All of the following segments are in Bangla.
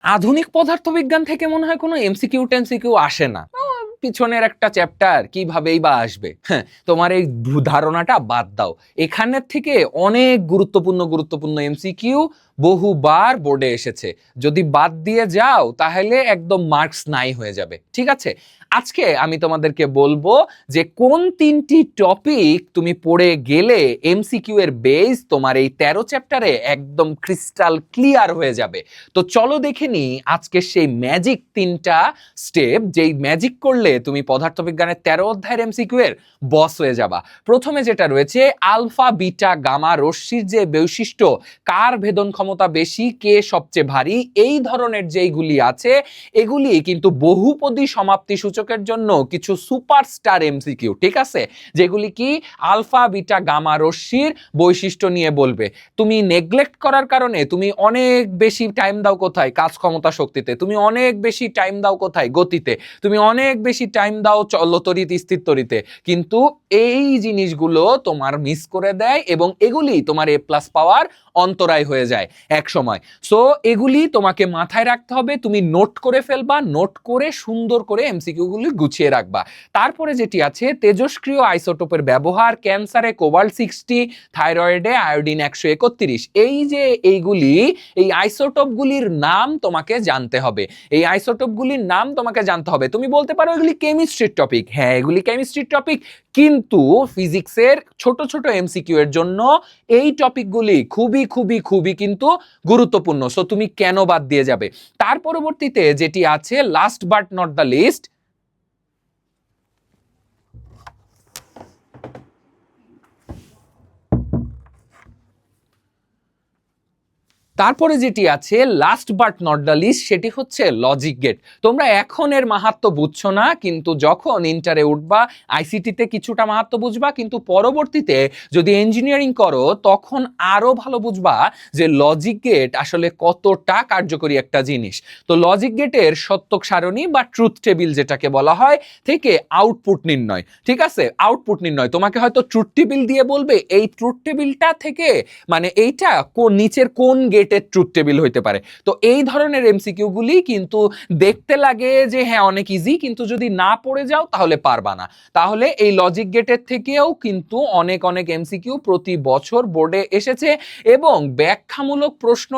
আধুনিক পদার্থবিজ্ঞান থেকে মনে হয় কোনো এমসিকিউ টেমসিকিউ আসে না। পিছনের একটা চ্যাপ্টার কিভাবেই বা আসবে। হ্যাঁ, তোমার এই ধারণাটা বাদ দাও। এখানের থেকে অনেক গুরুত্বপূর্ণ এমসিকিউ বহুবার বোর্ডে এসেছে। যদি বাদ দিয়ে যাও তাহলে একদম মার্কস নাই হয়ে যাবে। ঠিক আছে, আজকে আমি তোমাদেরকে বলবো যে কোন তিনটি টপিক তুমি পড়ে গেলে এমসিকিউ এর বেস তোমার এই 13 চ্যাপ্টারে একদম ক্রিস্টাল ক্লিয়ার হয়ে যাবে। তো চলো দেখে নি আজকে সেই ম্যাজিক তিনটা স্টেপ, যেই ম্যাজিক করলে তুমি পদার্থবিজ্ঞানের 13 অধ্যায়ের এমসিকিউ এর বস হয়ে যাবা। প্রথমে যেটা রয়েছে, আলফা বিটা গামা রশ্মির যে বৈশিষ্ট্য, কার ভেদন ক্ষমতা বেশি, কে সবচেয়ে ভারী, এই ধরনের যেইগুলি আছে এগুলি কিন্তু বহুপদী সমাপ্তি সূচকের জন্য কিছু সুপারস্টার এমসিকিউ। ঠিক আছে, যেগুলি কি আলফা বিটা গামা রশ্মির বৈশিষ্ট্য নিয়ে বলবে। তুমি নেগলেক্ট করার কারণে তুমি অনেক বেশি টাইম দাও কোথায়, কাজ ক্ষমতা শক্তিতে, তুমি অনেক বেশি টাইম দাও কোথায়, গতিতে, তুমি অনেক বেশি টাইম দাও চলতরিত স্থির তরিতে, কিন্তু এই জিনিসগুলো তোমার মিস করে দেয় এবং এগুলি তোমার এ প্লাস পাওয়ার অন্তরায় হয়ে যায় এক সময়। সো এগুলি তোমাকে মাথায় রাখতে হবে, তুমি নোট করে ফেলবা, নোট করে সুন্দর করে এমসিকিউ গুলি গুছিয়ে রাখবা। তারপরে যেটি আছে, তেজস্ক্রিয় আইসোটোপের ব্যবহার, ক্যান্সারে কোবাল্ট 60, থাইরয়েডে আয়োডিন 131, এই যে এইগুলি, এই আইসোটোপগুলির নাম তোমাকে জানতে হবে। এই আইসোটোপগুলির নাম তোমাকে জানতে হবে। তুমি বলতে পারো এগুলি কেমিস্ট্রির টপিক, হ্যাঁ এগুলি কেমিস্ট্রির টপিক, কিন্তু ফিজিক্সের ছোট ছোট এমসিকিউ এর জন্য এই টপিকগুলি খুবই খুবই খুবই কিন্তু গুরুত্বপূর্ণ। সো তুমি কেন বাদ দিয়ে যাবে? তার পরবর্তীতে যেটি আছে, last but not the least, তারপরে যেটি আছে last but not the least, সেটি হচ্ছে লজিক গেট। তোমরা এখন এর মাহাত্ম্য বুঝছো না, কিন্তু যখন ইন্টারে উঠবা আইসিটিতে কিছুটা মাহাত্ম্য বুঝবা, কিন্তু পরবর্তীতে যদি ইঞ্জিনিয়ারিং করো তখন আরো ভালো বুঝবা যে লজিক গেট আসলে কতটা কার্যকরী একটা জিনিস। তো লজিক গেটের সত্যক সারণী বা ট্রুথ টেবিল যেটাকে বলা হয় থেকে আউটপুট নির্ণয়। ঠিক আছে, আউটপুট নির্ণয় তোমাকে হয়তো ট্রুথ টেবিল দিয়ে বলবে এই ট্রুথ টেবিলটা থেকে মানে এইটা নিচের কোন গেটের ট্রুথ টেবিল হইতে পারে। তো এই ধরনের এমসিকিউ গুলি কিন্তু দেখতে লাগে যে হ্যাঁ অনেক ইজি, কিন্তু যদি না পড়ে যাও তাহলে পারবা না। তাহলে এই লজিক গেটের থেকেও কিন্তু অনেক অনেক এমসিকিউ প্রতি বছর বোর্ডে এসেছে এবং ব্যাখ্যামূলক প্রশ্ন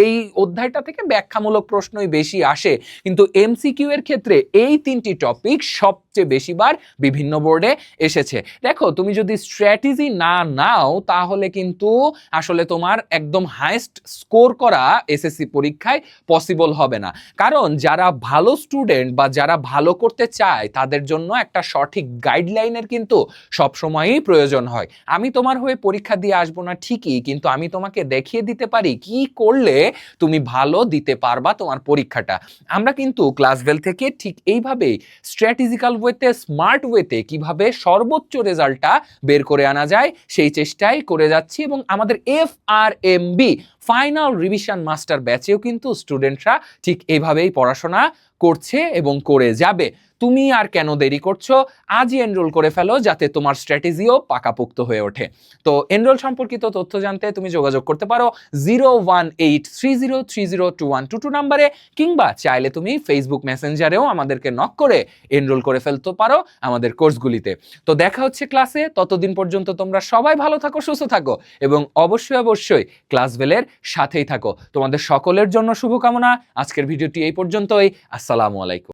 এই অধ্যায়টা থেকে ব্যাখ্যামূলক প্রশ্নই বেশি আসে, কিন্তু এমসিকিউ এর ক্ষেত্রে এই তিনটি টপিক সবচেয়ে বেশিবার বিভিন্ন বোর্ডে এসেছে। দেখো তুমি যদি স্ট্র্যাটেজি না নাও তাহলে কিন্তু আসলে তোমার একদম হাইয়েস্ট স্কোর করা এসএসসি পরীক্ষায় পসিবল হবে না। কারণ যারা ভালো স্টুডেন্ট বা যারা ভালো করতে চায় তাদের জন্য একটা সঠিক গাইডলাইনের কিন্তু সবসময়ই প্রয়োজন হয়। আমি তোমার হয়ে পরীক্ষা দিয়ে আসবো না ঠিকই, কিন্তু আমি তোমাকে দেখিয়ে দিতে পারি কি করলে তুমি ভালো দিতে পারবা তোমার পরীক্ষাটা। আমরা কিন্তু ক্লাস 12 থেকে ঠিক এইভাবেই স্ট্র্যাটেজিক্যাল ওয়েতে, স্মার্ট ওয়েতে কিভাবে সর্বোচ্চ রেজাল্টটা বের করে আনা যায় সেই চেষ্টাই করে যাচ্ছি, এবং আমাদের FRMB ফাইনাল রিভিশন মাস্টার ব্যাচেও কিন্তু স্টুডেন্টরা ঠিক এইভাবেই পড়াশোনা করছে এবং করে যাবে। তুমি আর কেন দেরি করছো? আজই এনরোল করে ফেলো যাতে তোমার স্ট্র্যাটেজিও পাকাপোক্ত হয়ে ওঠে। তো এনরোল সম্পর্কিত তথ্য জানতে তুমি যোগাযোগ করতে পারো 01830302122 নাম্বারে, কিংবা চাইলে তুমি ফেসবুক মেসেঞ্জারেও আমাদেরকে নক করে এনরোল করে ফেলতে পারো আমাদের কোর্সগুলিতে। তো দেখা হচ্ছে ক্লাসে, ততদিন পর্যন্ত তোমরা সবাই ভালো থাকো, সুস্থ থাকো এবং অবশ্যই অবশ্যই ক্লাস বেলের সাথেই থাকো। তোমাদের সকলের জন্য শুভকামনা। আজকের ভিডিওটি এই পর্যন্তই। আসসালামু আলাইকুম।